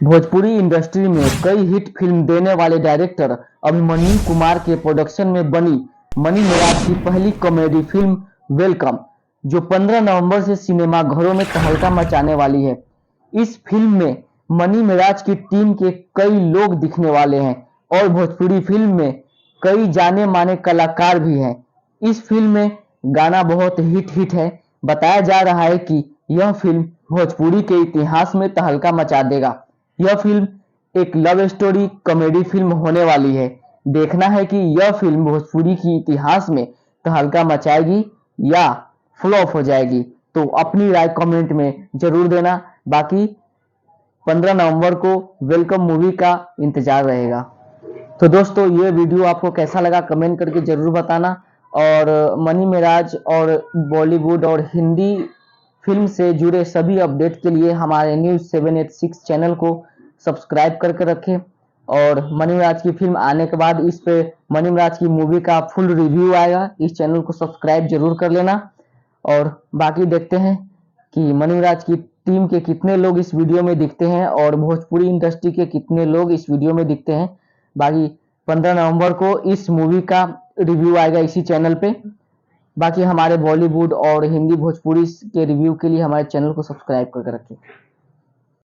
Bhojpuri industry में कई hit film देने वाले डायरेक्टर अभिमन्यु कुमार के प्रोडक्शन में बनी मनी मिराज की पहली कॉमेडी फिल्म वेलकम, जो 15 नवंबर से सिनेमा घरों में तहलका मचाने वाली है। इस फिल्म में मनी मिराज की टीम के कई लोग दिखने वाले हैं और भोजपुरी फिल्म में कई जाने माने कलाकार भी हैं। इस फिल्म में गाना बहुत हिट है। बताया जा रहा है कि यह फिल्म भोजपुरी के इतिहास में तहलका मचा देगा। यह फिल्म एक लव स्टोरी कॉमेडी फिल्म होने वाली है। देखना है कि यह फिल्म भोजपुरी की इतिहास में तहलका मचाएगी या फ्लॉप हो जाएगी। तो अपनी राय कमेंट में जरूर देना। बाकी 15 नवंबर को वेलकम मूवी का इंतजार रहेगा। तो दोस्तों, ये वीडियो आपको कैसा लगा कमेंट करके जरूर बताना। और मनी मिराज और बॉलीवुड और हिंदी फिल्म से जुड़े सभी अपडेट के लिए हमारे न्यूज़ 786 चैनल को सब्सक्राइब करके रखें। और मनी मिराज की फिल्म आने के बाद इस पे मनी मिराज की मूवी का फुल रिव्यू आएगा। इस चैनल को सब्सक्राइब जरूर कर लेना। और बाकी देखते हैं कि मनी मिराज की टीम के कितने लोग इस वीडियो में दिखते हैं और भोजपुरी इंडस्ट्री के कितने लोग इस वीडियो में दिखते हैं। बाकी 15 नवंबर को इस मूवी का रिव्यू आएगा इसी चैनल पे। बाकी हमारे बॉलीवुड और हिंदी भोजपुरी के रिव्यू के लिए हमारे चैनल को सब्सक्राइब करके रखें।